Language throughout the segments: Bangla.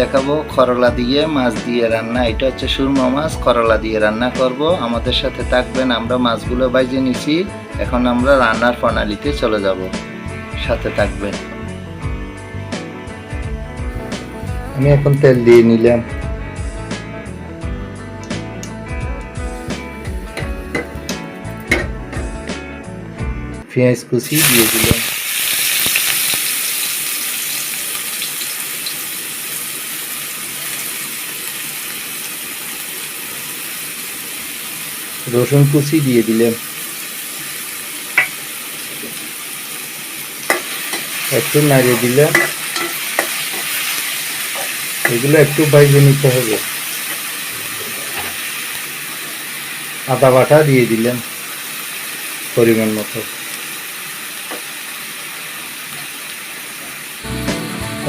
দেখাবো করলা দিয়ে মাছ দিয়ে রান্না। এটা হচ্ছে সুরমা মাছ, করলা দিয়ে রান্না করব। আমাদের সাথে থাকবেন। আমরা মাছগুলো ভাজে নিছি, এখন আমরা রান্নার প্রণালীতে চলে যাব, সাথে থাকবেন। আমি এখন তেল দিয়ে নিলাম, পেঁয়াজ কুচি দিয়ে দিলাম, রসুন কুচি দিয়ে দিলাম, একটু নাড়িয়ে দিলাম। এগুলো একটু ভেজে নিতে হবে। আদা বাটা দিয়ে দিলাম পরিমাণ মতো।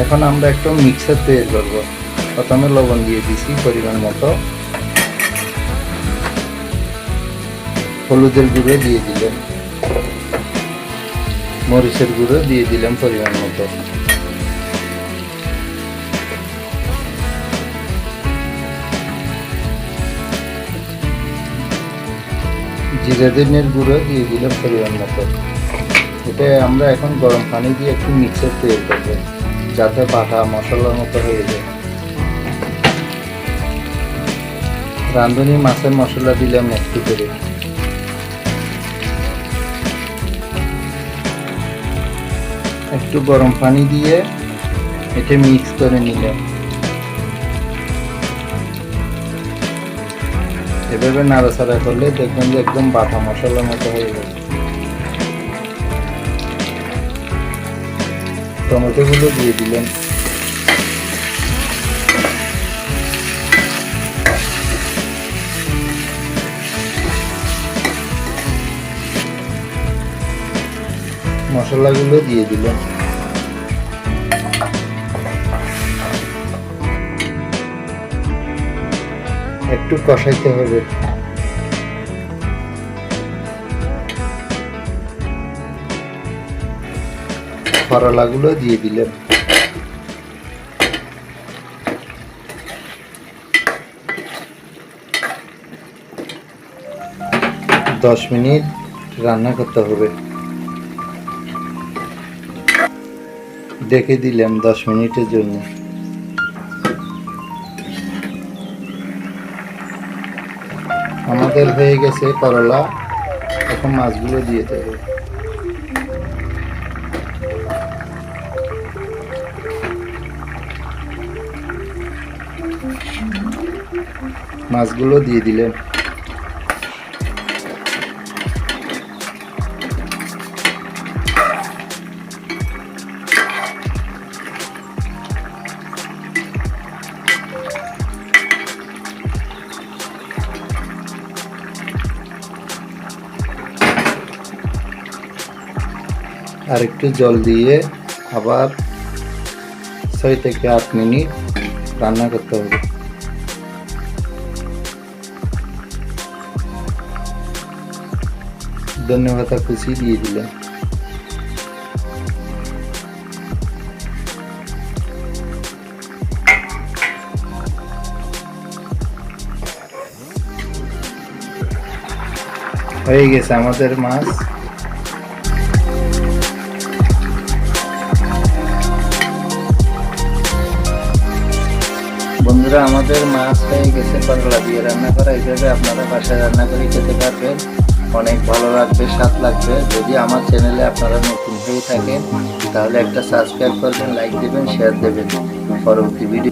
এখন আমরা একটা মিক্সার তৈরি করব। প্রথমে লবণ দিয়ে দিছি পরিমাণ মতো, হলুদের গুঁড়ো দিয়ে দিলাম, মরিচের গুঁড়ো দিয়ে দিলাম পরিমাণ মতো, জিরা ধনিয়ার গুঁড়ো দিয়ে দিলাম পরিমাণ মতো। এটা আমরা এখন গরম পানি দিয়ে একটু মিক্সার তৈরি করবো, যাতে বাটা মশলার মতো হয়ে যায়। রাঁধুনি মাছের মশলা দিলাম একটু করে, একটু গরম পানি দিয়ে এটা মিক্স করে নিলাম। এভাবে নাড়াচাড়া করলে দেখবেন যে একদম বাটা মশলার মতো হয়ে যাবে। টমেটো গুলো দিয়ে দিলেন, মশলাগুলো দিয়ে দিলেন, একটু কষাইতে হবে। করলাগুলো দিয়ে দিলেন, দশ মিনিট রান্না করতে হবে। ডেকে দিলাম 10 মিনিটের জন্য। আমাদের হয়ে গেছে করলা। এখন মাছগুলো দিয়ে দেবো। মাছগুলো দিয়ে দিলেন, আর একটু জল দিয়ে আবার 6 থেকে 8 মিনিট রান্না করতে হবে। ধন্যবাদ কুচি দিয়ে দিলাম। হয়ে গেছে আমাদের মাছ। বন্ধুরা, আমাদের মাছ হয়ে গেছে করলা দিয়ে রান্না করা। এইভাবে আপনারা বাসায় রান্না করে খেতে পারবেন, অনেক ভালো লাগবে, স্বাদ লাগবে। যদি আমার চ্যানেলে আপনারা নতুন হয়ে থাকেন তাহলে একটা সাবস্ক্রাইব করবেন, লাইক দেবেন, শেয়ার দেবেন। পরবর্তী ভিডিও